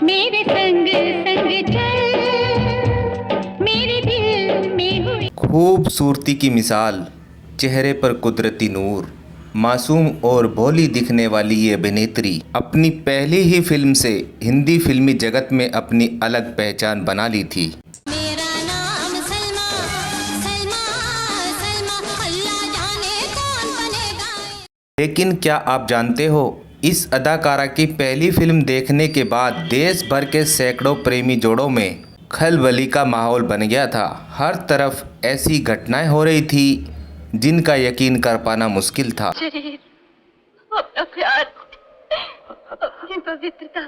मेरे संग संग चल, मेरे दिल में हुई खूबसूरती की मिसाल, चेहरे पर कुदरती नूर, मासूम और भोली दिखने वाली ये अभिनेत्री अपनी पहली ही फिल्म से हिंदी फिल्मी जगत में अपनी अलग पहचान बना ली थी। मेरा नाम सलमा, सलमा, सलमा, अल्लाह जाने कौन बनेगा। लेकिन क्या आप जानते हो, इस अदाकारा की पहली फिल्म देखने के बाद देश भर के सैकड़ों प्रेमी जोड़ों में खलबली का माहौल बन गया था। हर तरफ ऐसी घटनाएं हो रही थी जिनका यकीन कर पाना मुश्किल था। शरीर, अपना प्यार, अपनी पवित्रता,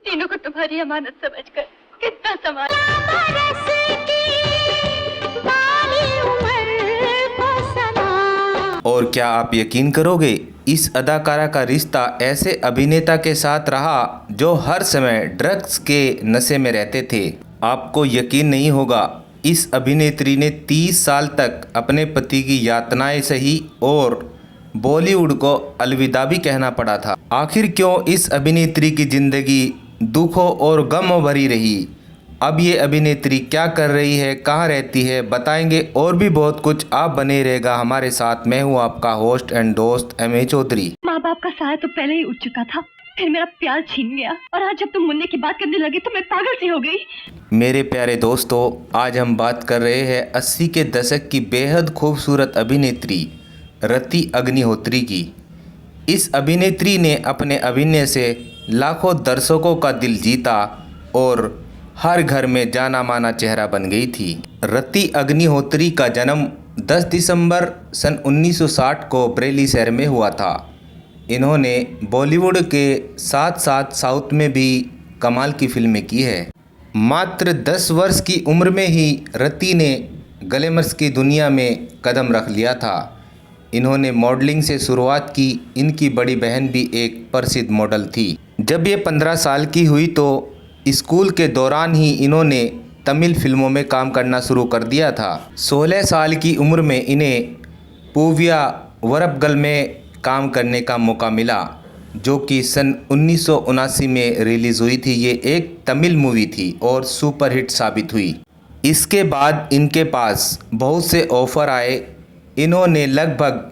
तीनों को तुम्हारी अमानत समझकर कितना संभाला। और क्या आप यकीन करोगे, इस अदाकारा का रिश्ता ऐसे अभिनेता के साथ रहा जो हर समय ड्रग्स के नशे में रहते थे। आपको यकीन नहीं होगा, इस अभिनेत्री ने 30 साल तक अपने पति की यातनाएं सही और बॉलीवुड को अलविदा भी कहना पड़ा था। आखिर क्यों इस अभिनेत्री की जिंदगी दुखों और गमों भरी रही? अब ये अभिनेत्री क्या कर रही है, कहाँ रहती है, बताएंगे और भी बहुत कुछ। आप बने रहेगा हमारे साथ। मैं हूँ आपका होस्ट एंड दोस्त एम.ए. चौधरी। माँ बाप का साया तो पहले ही उठ चुका था, फिर मेरा प्यार छीन गया और आज जब तुम मुन्ने की बात करने लगे तो मैं पागल सी हो गई। मेरे प्यारे दोस्तों, आज हम बात कर रहे हैं 80 के दशक की बेहद खूबसूरत अभिनेत्री रति अग्निहोत्री की। इस अभिनेत्री ने अपने अभिनय से लाखों दर्शकों का दिल जीता और हर घर में जाना माना चेहरा बन गई थी। रति अग्निहोत्री का जन्म 10 दिसंबर सन 1960 को बरेली शहर में हुआ था। इन्होंने बॉलीवुड के साथ साथ साउथ में भी कमाल की फिल्में की है। मात्र 10 वर्ष की उम्र में ही रति ने ग्लैमर्स की दुनिया में कदम रख लिया था। इन्होंने मॉडलिंग से शुरुआत की। इनकी बड़ी बहन भी एक प्रसिद्ध मॉडल थी। जब ये 15 साल की हुई तो स्कूल के दौरान ही इन्होंने तमिल फिल्मों में काम करना शुरू कर दिया था। 16 साल की उम्र में इन्हें पूविया वरपगल में काम करने का मौका मिला, जो कि सन 1979 में रिलीज़ हुई थी। ये एक तमिल मूवी थी और सुपरहिट साबित हुई। इसके बाद इनके पास बहुत से ऑफ़र आए। इन्होंने लगभग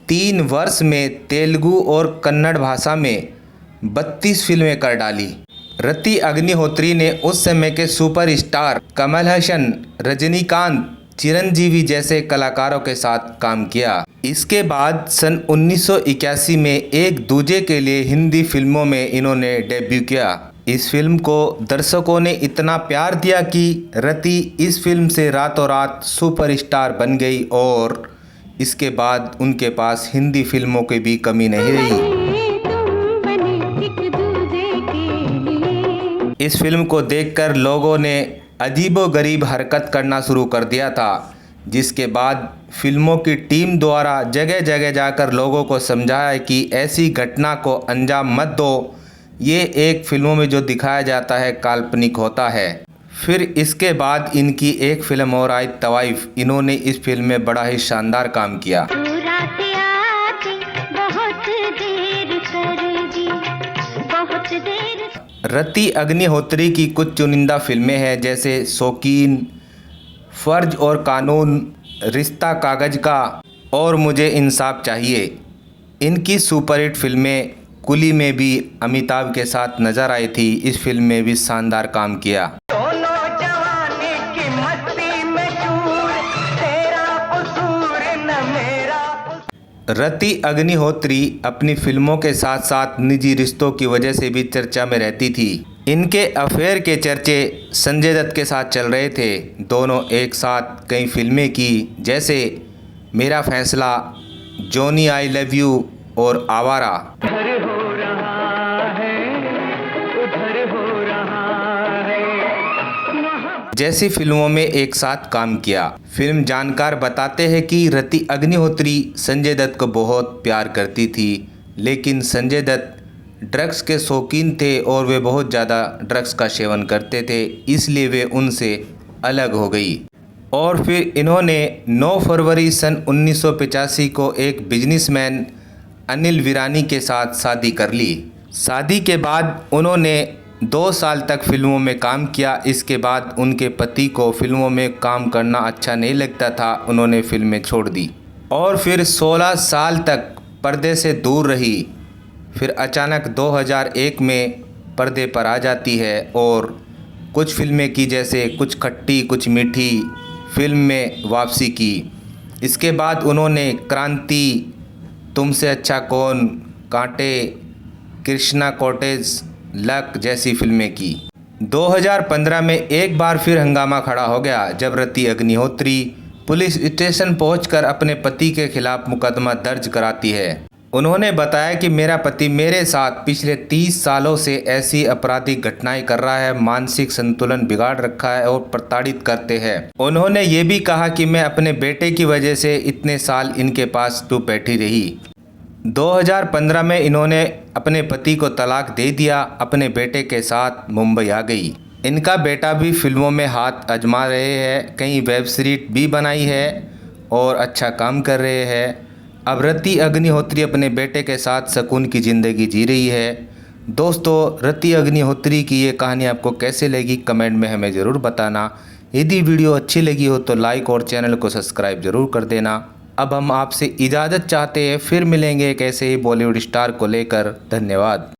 3 वर्ष में तेलुगु और कन्नड़ भाषा में 32 फिल्में कर डाली। रति अग्निहोत्री ने उस समय के सुपरस्टार कमल हसन, रजनीकांत, चिरंजीवी जैसे कलाकारों के साथ काम किया। इसके बाद सन 1981 में एक दूजे के लिए हिंदी फिल्मों में इन्होंने डेब्यू किया। इस फिल्म को दर्शकों ने इतना प्यार दिया कि रति इस फिल्म से रातों रात सुपरस्टार बन गई और इसके बाद उनके पास हिंदी फिल्मों की भी कमी नहीं रही। इस फिल्म को देखकर लोगों ने अजीबोगरीब हरकत करना शुरू कर दिया था, जिसके बाद फिल्मों की टीम द्वारा जगह जगह जाकर लोगों को समझाया कि ऐसी घटना को अंजाम मत दो। ये एक फिल्मों में जो दिखाया जाता है काल्पनिक होता है। फिर इसके बाद इनकी एक फिल्म और आई तवाइफ। इन्होंने इस फिल्म में बड़ा ही शानदार काम किया। रति अग्निहोत्री की कुछ चुनिंदा फिल्में हैं, जैसे शौकीन, फर्ज और कानून, रिश्ता कागज का और मुझे इंसाफ चाहिए। इनकी सुपरहिट फिल्में कुली में भी अमिताभ के साथ नजर आई थी। इस फिल्म में भी शानदार काम किया। रति अग्निहोत्री अपनी फिल्मों के साथ साथ निजी रिश्तों की वजह से भी चर्चा में रहती थी। इनके अफेयर के चर्चे संजय दत्त के साथ चल रहे थे। दोनों एक साथ कई फिल्में की, जैसे मेरा फैसला, जॉनी आई लव यू और आवारा जैसी फिल्मों में एक साथ काम किया। फिल्म जानकार बताते हैं कि रति अग्निहोत्री संजय दत्त को बहुत प्यार करती थी, लेकिन संजय दत्त ड्रग्स के शौकीन थे और वे बहुत ज़्यादा ड्रग्स का सेवन करते थे, इसलिए वे उनसे अलग हो गई। और फिर इन्होंने 9 फरवरी सन 1985 को एक बिजनेसमैन अनिल वीरानी के साथ शादी कर ली। शादी के बाद उन्होंने 2 साल तक फिल्मों में काम किया। इसके बाद उनके पति को फिल्मों में काम करना अच्छा नहीं लगता था, उन्होंने फिल्में छोड़ दी और फिर 16 साल तक पर्दे से दूर रही। फिर अचानक 2001 में पर्दे पर आ जाती है और कुछ फिल्में की, जैसे कुछ खट्टी कुछ मीठी फिल्म में वापसी की। इसके बाद उन्होंने क्रांति, तुमसे अच्छा कौन, कांटे, कृष्णा कॉटेज, लक जैसी फिल्में की। 2015 में एक बार फिर हंगामा खड़ा हो गया जब रति अग्निहोत्री पुलिस स्टेशन पहुंचकर अपने पति के खिलाफ मुकदमा दर्ज कराती है। उन्होंने बताया कि मेरा पति मेरे साथ पिछले 30 सालों से ऐसी आपराधिक घटनाएं कर रहा है, मानसिक संतुलन बिगाड़ रखा है और प्रताड़ित करते हैं। उन्होंने ये भी कहा कि मैं अपने बेटे की वजह से इतने साल इनके पास चुप बैठी रही। 2015 में इन्होंने अपने पति को तलाक दे दिया, अपने बेटे के साथ मुंबई आ गई। इनका बेटा भी फिल्मों में हाथ आजमा रहे हैं, कई वेब सीरीज भी बनाई है और अच्छा काम कर रहे हैं। अब रति अग्निहोत्री अपने बेटे के साथ सुकून की ज़िंदगी जी रही है। दोस्तों, रति अग्निहोत्री की ये कहानी आपको कैसे लगी कमेंट में हमें ज़रूर बताना। यदि वीडियो अच्छी लगी हो तो लाइक और चैनल को सब्सक्राइब ज़रूर कर देना। अब हम आपसे इजाज़त चाहते हैं, फिर मिलेंगे एक ऐसे ही बॉलीवुड स्टार को लेकर। धन्यवाद।